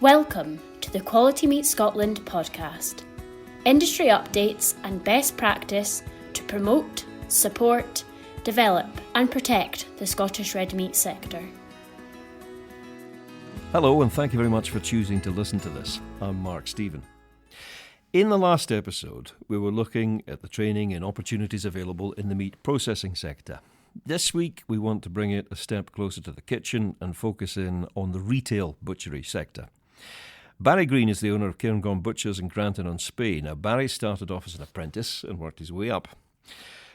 Welcome to the Quality Meat Scotland podcast. Industry updates and best practice to promote, support, develop and protect the Scottish red meat sector. Hello and thank you very much for choosing to listen to this. I'm Mark Stephen. In the last episode, we were looking at the training and opportunities available in the meat processing sector. This week, we want to bring it a step closer to the kitchen and focus in on the retail butchery sector. Barry Green is the owner of Cairngorm Butchers in Grantown-on-Spey. Now, Barry started off as an apprentice and worked his way up.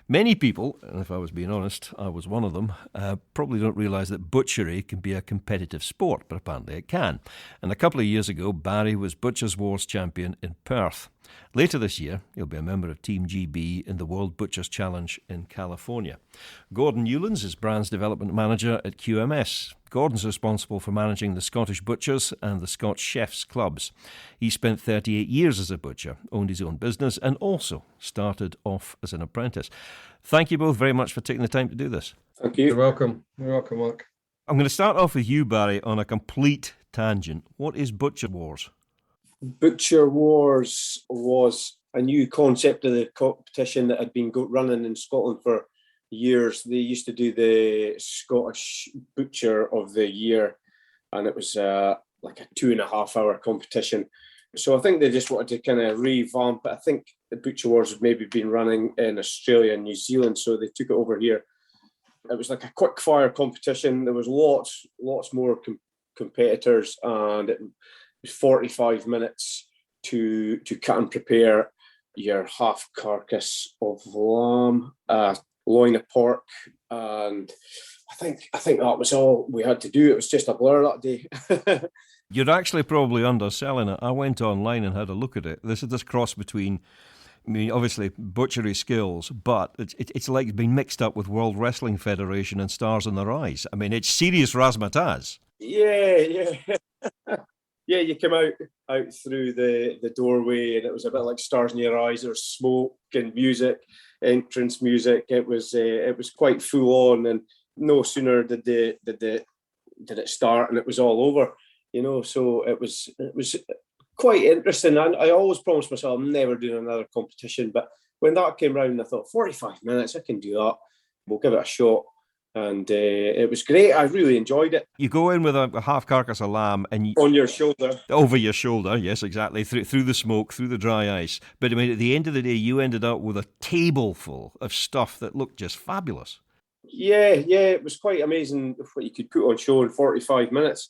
Many people, and if I was being honest, I was one of them, probably don't realise that butchery can be a competitive sport, but apparently it can. And a couple of years ago, Barry was Butchers' Wars champion in Perth. Later this year, he'll be a member of Team GB in the World Butchers Challenge in California. Gordon Newlands is Brands Development Manager at QMS. Gordon's responsible for managing the Scottish Butchers and the Scotch Chefs clubs. He spent 38 years as a butcher, owned his own business, and also started off as an apprentice. Thank you both very much for taking the time to do this. Thank you. You're welcome. You're welcome, Mark. I'm going to start off with you, Barry, on a complete tangent. What is Butcher Wars? Butcher Wars was a new concept of the competition that had been running in Scotland for years. They used to do the Scottish Butcher of the Year, and it was like a 2.5 hour competition. So I think they just wanted to kind of revamp it. I think the Butcher Wars had maybe been running in Australia and New Zealand, so they took it over here. It was like a quick fire competition. There was lots more competitors, and it was 45 minutes to cut and prepare your half carcass of lamb, loin of pork, and I think that was all we had to do. It was just a blur that day. You're actually probably underselling it. I went online and had a look at it. This is this cross between, I mean, obviously butchery skills, but it's like being mixed up with World Wrestling Federation and Stars in Their Eyes. I mean, it's serious razzmatazz. Yeah. Yeah, you come out through the doorway, and it was a bit like Stars in Your Eyes. There was smoke and music, entrance music. It was quite full on, and no sooner did it start, and it was all over. You know, so it was quite interesting. And I always promised myself I'm never doing another competition, but when that came round, I thought 45 minutes, I can do that. We'll give it a shot. And it was great. I really enjoyed it. You go in with a half carcass of lamb and on your shoulder. Over your shoulder, yes, exactly. Through the smoke, through the dry ice. But I mean, at the end of the day, you ended up with a table full of stuff that looked just fabulous. Yeah, it was quite amazing what you could put on show in 45 minutes.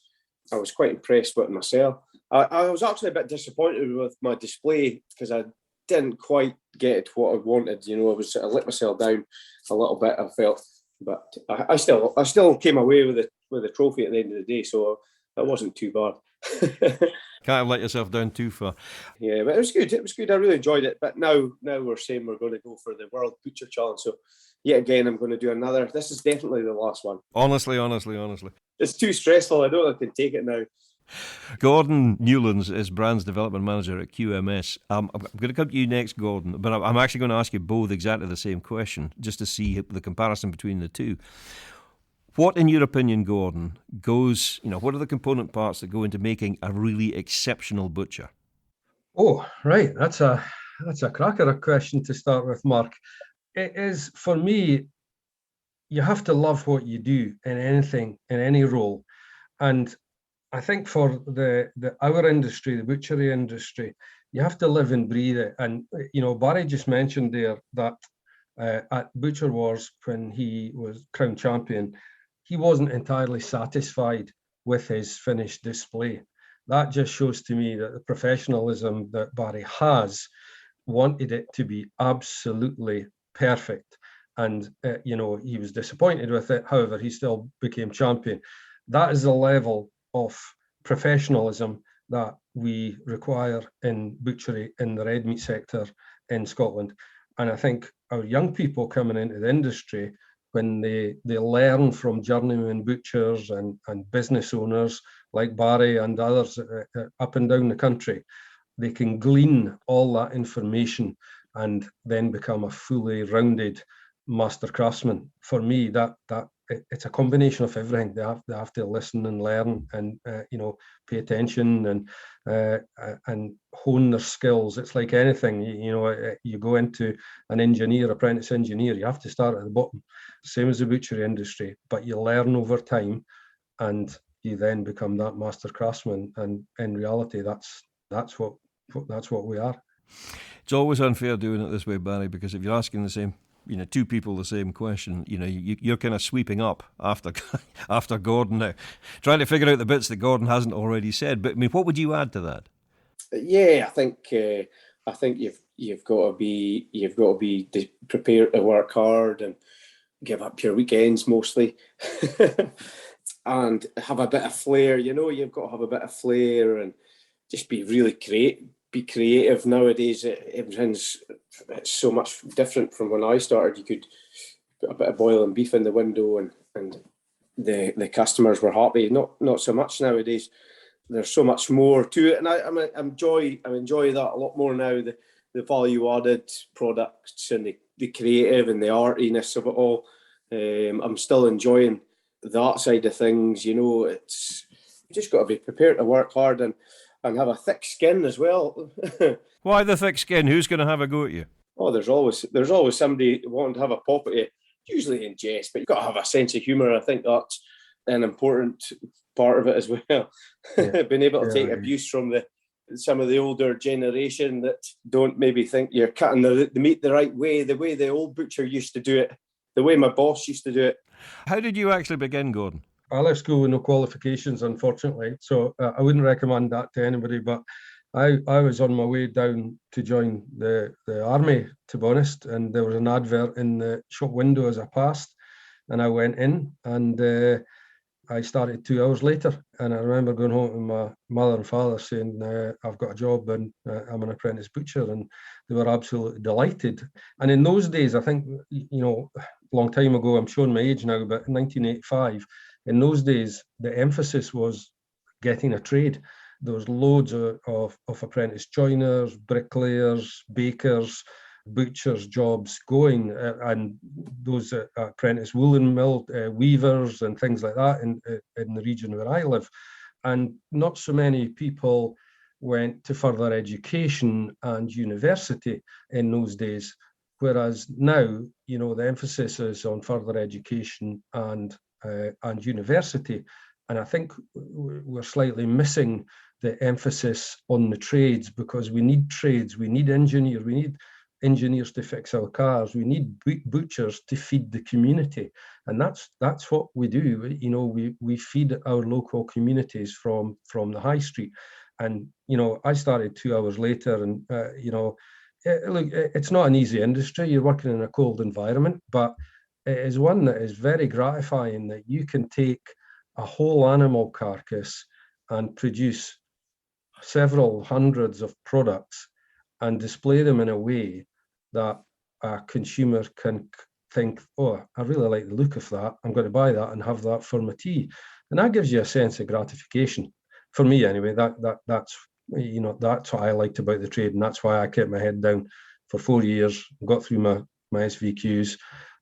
I was quite impressed with myself. I was actually a bit disappointed with my display because I didn't quite get what I wanted. You know, I let myself down a little bit, I felt. But I still came away with a trophy at the end of the day, so that wasn't too bad. Can't let yourself down too far. Yeah, but it was good. It was good. I really enjoyed it. But now we're saying we're going to go for the World Butcher Challenge. So yet again, I'm going to do another. This is definitely the last one. Honestly. It's too stressful. I don't know if I can take it now. Gordon Newlands is Brands Development Manager at QMS. I'm going to come to you next, Gordon, but I'm actually going to ask you both exactly the same question, just to see the comparison between the two. What, in your opinion, Gordon, what are the component parts that go into making a really exceptional butcher? Oh, right. That's a cracker of a question to start with, Mark. It is, for me, you have to love what you do in anything, in any role. And I think for our industry, the butchery industry, you have to live and breathe it. And, Barry just mentioned there that at Butcher Wars, when he was crowned champion, he wasn't entirely satisfied with his finished display. That just shows to me that the professionalism that Barry has wanted it to be absolutely perfect. And, he was disappointed with it. However, he still became champion. That is the level of professionalism that we require in butchery in the red meat sector in Scotland. And I think our young people coming into the industry, when they learn from journeyman butchers and business owners like Barry and others up and down the country, they can glean all that information and then become a fully rounded master craftsman. For me, that it's a combination of everything. They have to listen and learn and pay attention and hone their skills. It's like anything. You go into an apprentice engineer. You have to start at the bottom, same as the butchery industry. But you learn over time, and you then become that master craftsman. And in reality, that's what we are. It's always unfair doing it this way, Barry, because if you're asking the same, two people the same question, you're kind of sweeping up after Gordon now, trying to figure out the bits that Gordon hasn't already said. But I mean, what would you add to that? Yeah, I think you've got to be prepared to work hard and give up your weekends mostly, and have a bit of flair. You've got to have a bit of flair and just be really creative nowadays. Everything's so much different from when I started. You could put a bit of boiling beef in the window and the customers were happy. Not so much nowadays. There's so much more to it, and I enjoy that a lot more now. The value added products and the creative and the artiness of it all. I'm still enjoying that side of things. It's you just got to be prepared to work hard and have a thick skin as well. Why the thick skin? Who's going to have a go at you? Oh, there's always somebody wanting to have a pop at you, usually in jest, but you've got to have a sense of humour. I think that's an important part of it as well. Yeah. Being able to take abuse from some of the older generation that don't maybe think you're cutting the meat the right way, the way the old butcher used to do it, the way my boss used to do it. How did you actually begin, Gordon? I left school with no qualifications, unfortunately, so I wouldn't recommend that to anybody. But I was on my way down to join the army, to be honest, and there was an advert in the shop window as I passed, and I went in, and I started 2 hours later. And I remember going home to my mother and father saying, I've got a job and I'm an apprentice butcher, and they were absolutely delighted. And in those days, I think, a long time ago, I'm showing my age now, but in 1985, in those days, the emphasis was getting a trade. There was loads of apprentice joiners, bricklayers, bakers, butchers' jobs going, and those apprentice woolen mill weavers and things like that in the region where I live. And not so many people went to further education and university in those days, whereas now, the emphasis is on further education and university. And I think we're slightly missing the emphasis on the trades, because we need trades, we need engineers to fix our cars, we need butchers to feed the community. And that's what we do. We feed our local communities from the high street. And I started 2 hours later, and look, it's not an easy industry. You're working in a cold environment, but it is one that is very gratifying, that you can take a whole animal carcass and produce several hundreds of products and display them in a way that a consumer can think, oh, I really like the look of that, I'm going to buy that and have that for my tea. And that gives you a sense of gratification. For me anyway, that's what I liked about the trade, and that's why I kept my head down for 4 years, got through my SVQs,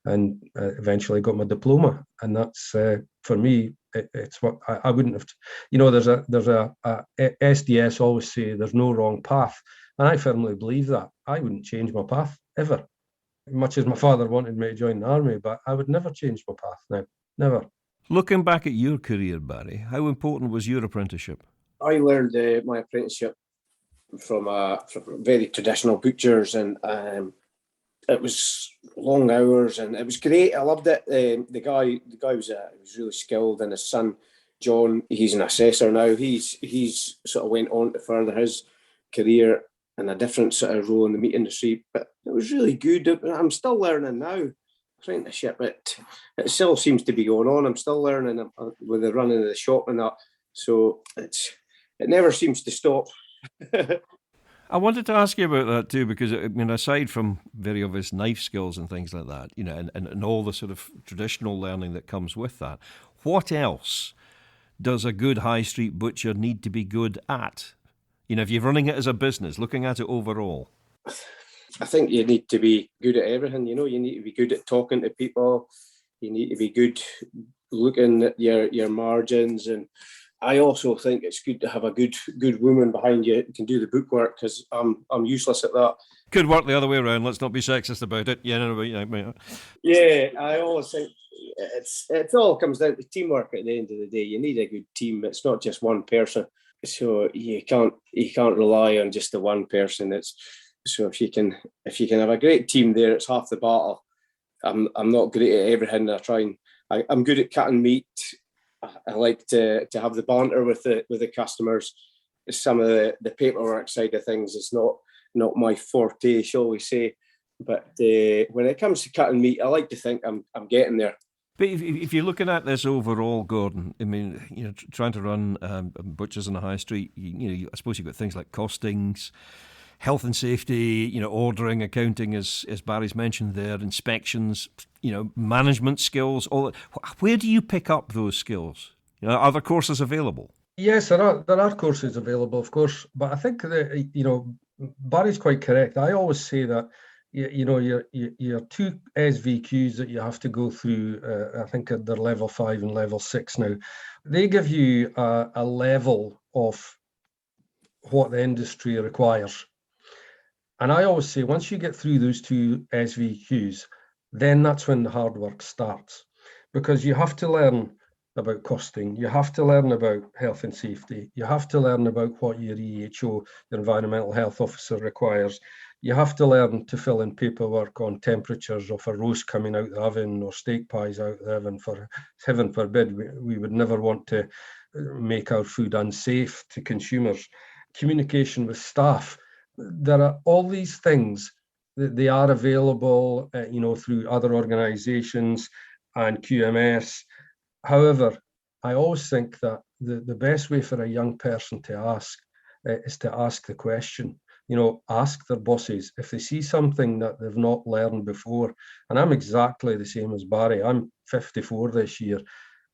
and eventually got my diploma. And that's for me, it's what I wouldn't have. There's a SDS always say there's no wrong path, and I firmly believe that. I wouldn't change my path ever, much as my father wanted me to join the army, but I would never change my path now, never. Looking back at your career, Barry, how important was your apprenticeship? I learned my apprenticeship from very traditional butchers, and it was long hours, and it was great. I loved it. The guy was really skilled, and his son John, he's an assessor now. He's sort of went on to further his career in a different sort of role in the meat industry. But it was really good. I'm still learning now. Apprenticeship, it still seems to be going on. I'm still learning with the running of the shop and that. So it never seems to stop. I wanted to ask you about that too, because aside from very obvious knife skills and things like that, and all the sort of traditional learning that comes with that, what else does a good high street butcher need to be good at? If you're running it as a business, looking at it overall. I think you need to be good at everything. You need to be good at talking to people. You need to be good looking at your margins, and I also think it's good to have a good woman behind you who can do the bookwork, because I'm useless at that. Could work the other way around. Let's not be sexist about it. Yeah, no, yeah. Yeah, I always think it all comes down to teamwork at the end of the day. You need a good team. It's not just one person. So you can't rely on just the one person. So if you can have a great team there, it's half the battle. I'm not great at everything. I'm good at cutting meat. I like to have the banter with the customers. Some of the paperwork side of things is not my forte, shall we say. But when it comes to cutting meat, I like to think I'm getting there. But if you're looking at this overall, Gordon, I mean, trying to run butchers on the high street, I suppose you've got things like costings, health and safety, ordering, accounting, as Barry's mentioned there, inspections, management skills. All that. Where do you pick up those skills? Are there courses available? Yes, there are courses available, of course, but I think that Barry's quite correct. I always say that your two SVQs that you have to go through. I think they're level 5 and level 6 now. They give you a level of what the industry requires. And I always say, once you get through those two SVQs, then that's when the hard work starts, because you have to learn about costing, you have to learn about health and safety, you have to learn about what your EHO, your environmental health officer, requires. You have to learn to fill in paperwork on temperatures of a roast coming out the oven or steak pies out the oven. For heaven forbid, we would never want to make our food unsafe to consumers. Communication with staff. There are all these things that they are available, through other organisations and QMS. However, I always think that the best way for a young person to ask is to ask the question. Ask their bosses if they see something that they've not learned before. And I'm exactly the same as Barry. I'm 54 this year,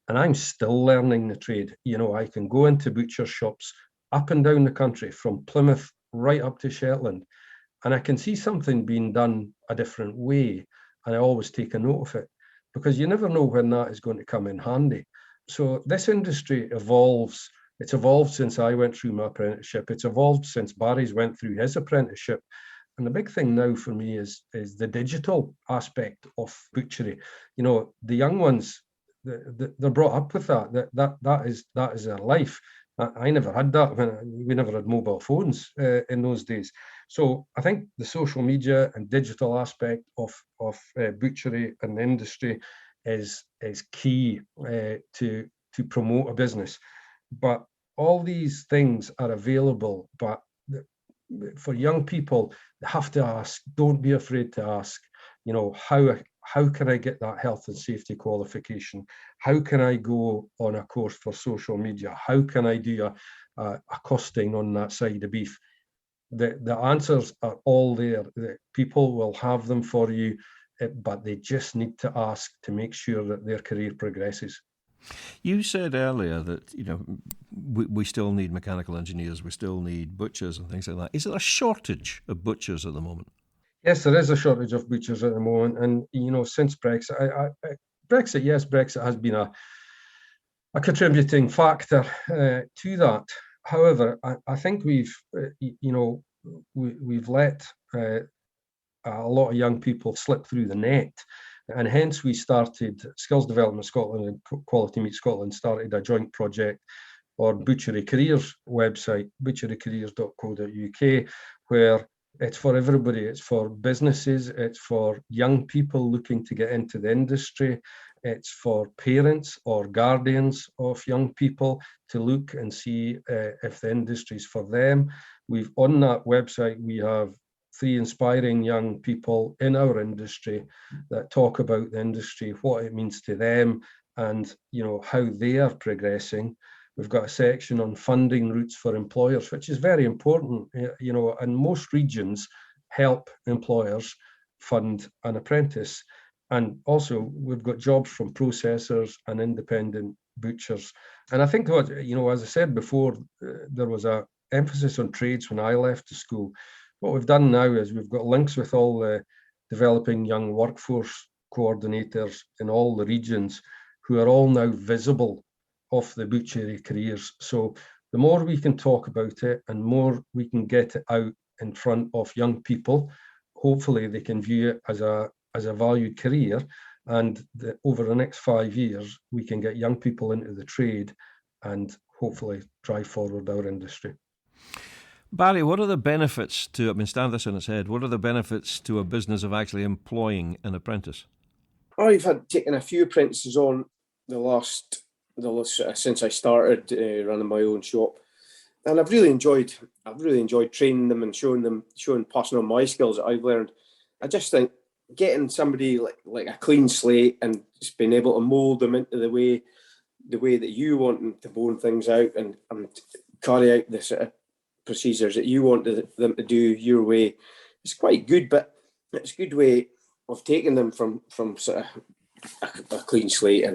and I'm still learning the trade. I can go into butcher shops up and down the country, from Plymouth right up to Shetland, and I can see something being done a different way, and I always take a note of it, because you never know when that is going to come in handy. So this industry evolves. It's evolved since I went through my apprenticeship. It's evolved since Barry's went through his apprenticeship. And the big thing now for me is the digital aspect of butchery. The young ones, they're brought up with that is their life. I never had that. We never had mobile phones in those days. So I think the social media and digital aspect of butchery and industry is key to promote a business. But all these things are available. But for young people, they have to ask. Don't be afraid to ask. How can I get that health and safety qualification? How can I go on a course for social media? How can I do a costing on that side of beef? The answers are all there. The people will have them for you, but they just need to ask to make sure that their career progresses. You said earlier that we still need mechanical engineers, we still need butchers and things like that. Is there a shortage of butchers at the moment? Yes, there is a shortage of butchers at the moment, and since Brexit, Brexit has been a contributing factor to that. However, I think we've let a lot of young people slip through the net, and hence we started Skills Development Scotland and Quality Meat Scotland started a joint project on Butchery Careers website, butcherycareers.co.uk, where it's for everybody. It's for businesses, it's for young people looking to get into the industry, it's for parents or guardians of young people to look and see if the industry is for them. On that website, we have 3 inspiring young people in our industry that talk about the industry, what it means to them, and how they are progressing. We've got a section on funding routes for employers, which is very important. And most regions help employers fund an apprentice. And also we've got jobs from processors and independent butchers. And I think as I said before, there was a emphasis on trades when I left the school. What we've done now is we've got links with all the developing young workforce coordinators in all the regions who are all now visible of the butchery careers. So the more we can talk about it and more we can get it out in front of young people, hopefully they can view it as a valued career. And over the next 5 years, we can get young people into the trade and hopefully drive forward our industry. Barry, what are the benefits to, stand this on its head, what are the benefits to a business of actually employing an apprentice? I've had taken a few apprentices on since I started running my own shop, and I've really enjoyed training them and passing on my skills that I've learned. I just think getting somebody like a clean slate and just being able to mould them into the way that you want them to bone things out and carry out the sort of procedures that you want them to do your way, it's quite good. But it's a good way of taking them from sort of a clean slate,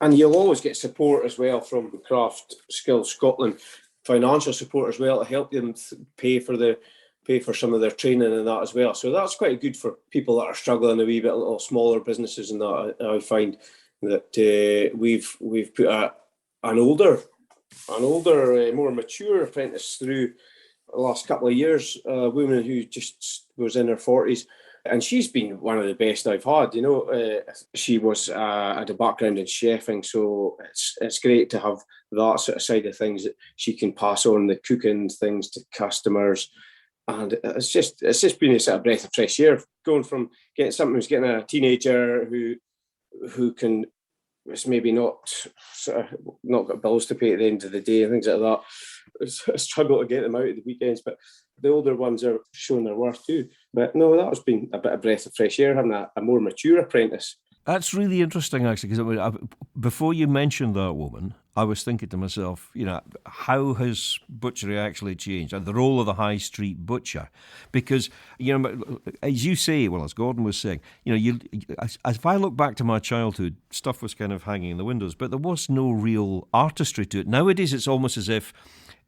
and you'll always get support as well from Craft Skills Scotland, financial support as well to help them pay for some of their training and that as well. So that's quite good for people that are struggling a wee bit, little smaller businesses, and that I find that we've put an older, more mature apprentice through the last couple of years, a woman who just was in her 40s. And she's been one of the best I've had. She had a background in chefing, so it's great to have that sort of side of things that she can pass on the cooking things to customers. And it's just been a sort of breath of fresh air, going from getting something who's getting a teenager who can, it's maybe not got bills to pay at the end of the day and things like that. It's a struggle to get them out at the weekends, but the older ones are showing their worth too. But no, that has been a bit of breath of fresh air, having a more mature apprentice. That's really interesting, actually, because before you mentioned that woman, I was thinking to myself, how has butchery actually changed? And the role of the high street butcher, because as you say, well, as Gordon was saying, if I look back to my childhood, stuff was kind of hanging in the windows, but there was no real artistry to it. Nowadays, it's almost as if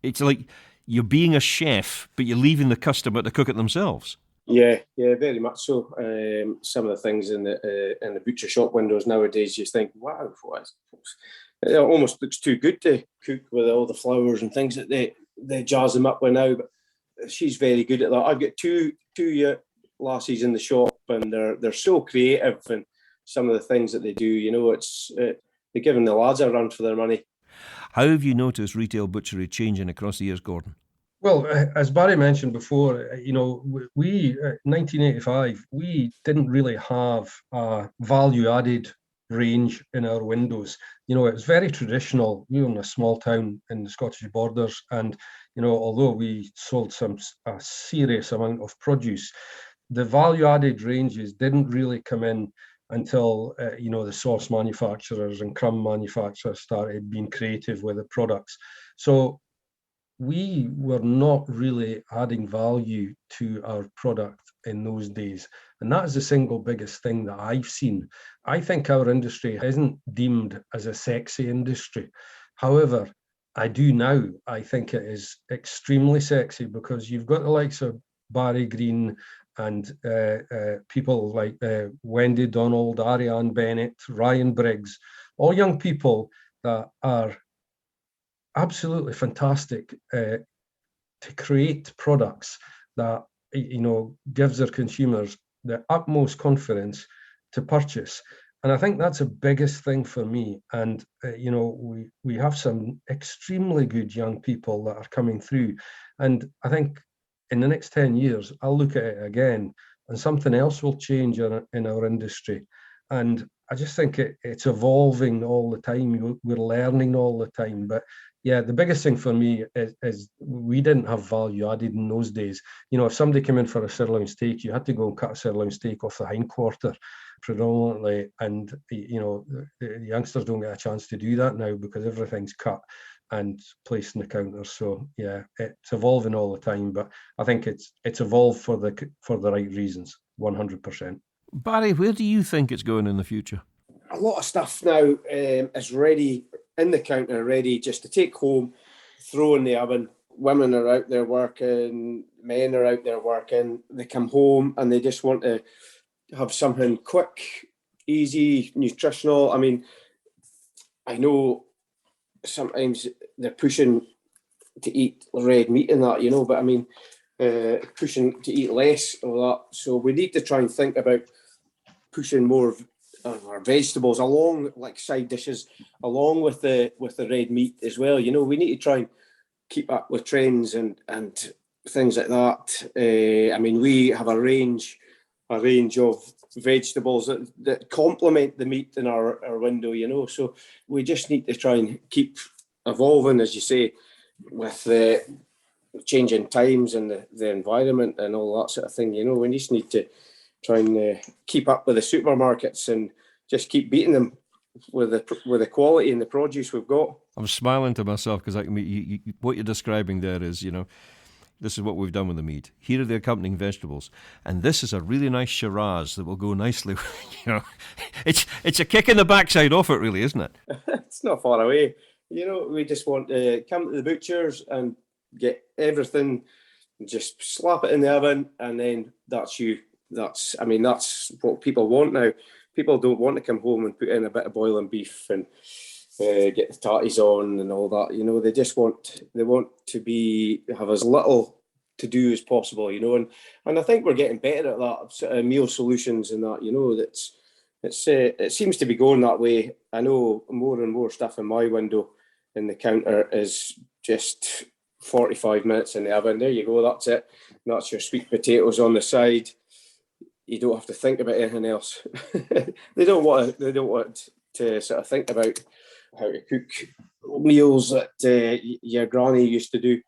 it's like you're being a chef, but you're leaving the customer to cook it themselves. Yeah, very much so. Some of the things in the butcher shop windows nowadays, you just think, wow, it almost looks too good to cook with all the flowers and things that they jazz them up with now. But she's very good at that. I've got two lassies in the shop, and they're so creative, and some of the things that they do, they're giving the lads a run for their money. How have you noticed retail butchery changing across the years, Gordon? Well, as Barry mentioned before, we 1985, we didn't really have a value-added range in our windows. It was very traditional. We were in a small town in the Scottish borders, and although we sold a serious amount of produce, the value-added ranges didn't really come in until the sauce manufacturers and crumb manufacturers started being creative with the products. So we were not really adding value to our product in those days. And that is the single biggest thing that I've seen. I think our industry isn't deemed as a sexy industry. However, I do now. I think it is extremely sexy because you've got the likes of Barry Green and people like Wendy Donald, Ariane Bennett, Ryan Briggs, all young people that are absolutely fantastic to create products that gives their consumers the utmost confidence to purchase. And I think that's the biggest thing for me. And we have some extremely good young people that are coming through, and I think in the next 10 years I'll look at it again and something else will change in our industry. And I just think it's evolving all the time. We're learning all the time. But yeah, the biggest thing for me is we didn't have value added in those days. If somebody came in for a sirloin steak, you had to go and cut a sirloin steak off the hindquarter predominantly. And, the youngsters don't get a chance to do that now because everything's cut and placed in the counters. So yeah, it's evolving all the time. But I think it's evolved for the right reasons, 100%. Barry, where do you think it's going in the future? A lot of stuff now is ready in the counter, ready just to take home, throw in the oven. Women are out there working, men are out there working. They come home and they just want to have something quick, easy, nutritional. I mean, I know sometimes they're pushing to eat red meat and that, but I mean, pushing to eat less of that. So we need to try and think about pushing more of our vegetables along, like side dishes, along with the red meat as well. We need to try and keep up with trends and things like that. I mean, we have a range of vegetables that complement the meat in our window. So we just need to try and keep evolving, as you say, with the changing times and the environment and all that sort of thing. We just need to try and keep up with the supermarkets and just keep beating them with the quality and the produce we've got. I'm smiling to myself because what you're describing there is, this is what we've done with the meat. Here are the accompanying vegetables, and this is a really nice Shiraz that will go nicely. It's a kick in the backside off it, really, isn't it? It's not far away. We just want to come to the butchers and get everything, just slap it in the oven, and then that's you. That's what people want now. People don't want to come home and put in a bit of boiling beef and get the tatties on and all that. They just want to have as little to do as possible. And I think we're getting better at that sort of meal solutions and that. It seems to be going that way. I know more and more stuff in my window in the counter is just 45 minutes in the oven. There you go. That's it. That's your sweet potatoes on the side. You don't have to think about anything else. They don't want to sort of think about how to cook meals that your granny used to do.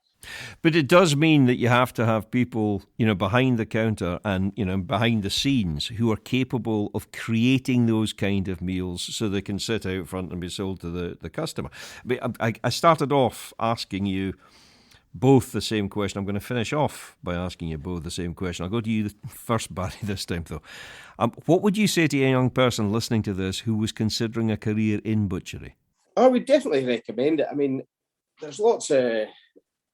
But it does mean that you have to have people, behind the counter and, behind the scenes who are capable of creating those kind of meals so they can sit out front and be sold to the customer. But I started off asking you both the same question. I'm going to finish off by asking you both the same question. I'll go to you first, Barry, this time, though. What would you say to a young person listening to this who was considering a career in butchery? I would definitely recommend it. I mean, there's lots of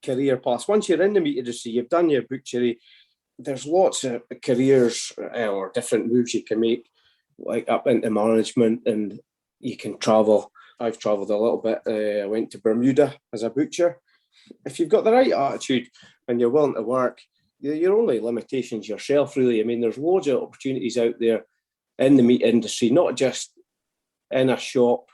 career paths. Once you're in the meat industry, you've done your butchery, there's lots of careers or different moves you can make, like up into management, and you can travel. I've travelled a little bit. I went to Bermuda as a butcher. If you've got the right attitude and you're willing to work, your only limitations yourself, really. I mean, there's loads of opportunities out there in the meat industry, not just in a shop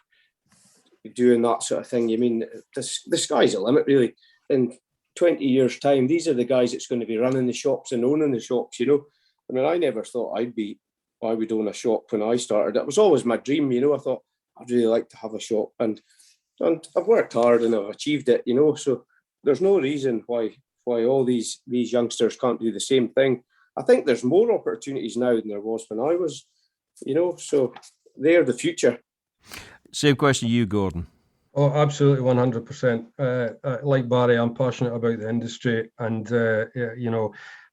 doing that sort of thing. I mean, the sky's the limit, really. In 20 years' time, these are the guys that's going to be running the shops and owning the shops, I mean, I never thought I would own a shop when I started. It was always my dream, I thought I'd really like to have a shop. And I've worked hard and I've achieved it, so there's no reason why all these youngsters can't do the same thing. I think there's more opportunities now than there was when I was, so they're the future. Same question to you, Gordon. Oh, absolutely, 100%. Like Barry, I'm passionate about the industry, and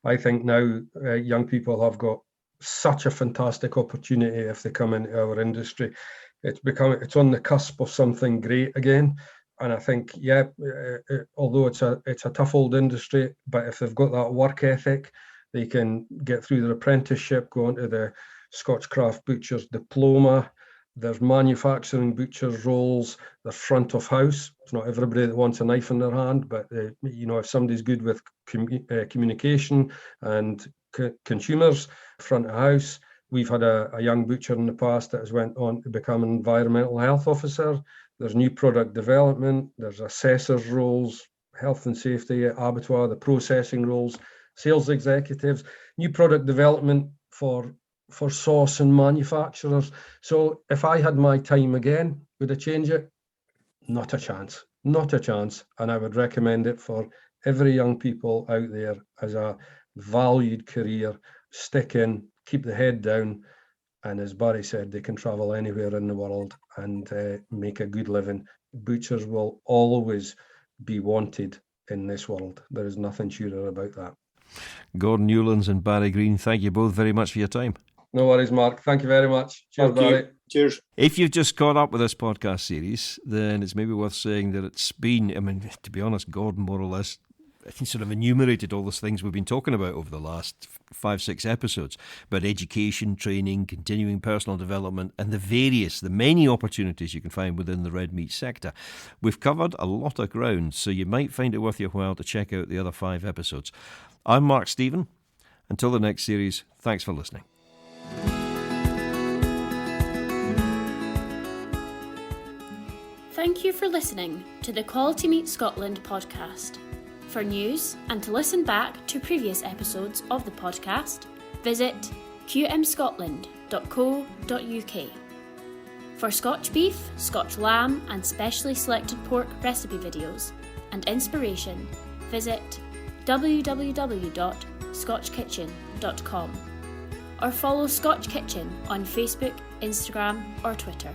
I think now young people have got such a fantastic opportunity if they come into our industry. It's on the cusp of something great again, and I think although it's a tough old industry, but if they've got that work ethic, they can get through their apprenticeship, go into the Scotch Craft Butcher's Diploma. There's manufacturing butcher's roles. There's front of house. It's not everybody that wants a knife in their hand, but if somebody's good with communication and consumers, front of house. We've had a young butcher in the past that has went on to become an environmental health officer. There's new product development. There's assessors roles, health and safety, abattoir, the processing roles, sales executives, new product development for sauce and manufacturers. So if I had my time again, would I change it? Not a chance. And I would recommend it for every young people out there as a valued career. Stick in, keep the head down, and as Barry said, they can travel anywhere in the world and make a good living. Butchers will always be wanted in this world. There is nothing surer about that. Gordon Newlands and Barry Green, thank you both very much for your time. No worries, Mark. Thank you very much. Cheers, Barry. Cheers. If you've just caught up with this podcast series, then it's maybe worth saying that it's been, to be honest, Gordon more or less sort of enumerated all those things we've been talking about over the last 5-6 episodes about education, training, continuing personal development, and the many opportunities you can find within the red meat sector. We've covered a lot of ground, so you might find it worth your while to check out the other 5 episodes. I'm Mark Stephen. Until the next series, thanks for listening. Thank you for listening to the Quality Meat Scotland podcast. For news and to listen back to previous episodes of the podcast, visit qmscotland.co.uk. For Scotch beef, Scotch lamb and specially selected pork recipe videos and inspiration, visit www.scotchkitchen.com or follow Scotch Kitchen on Facebook, Instagram or Twitter.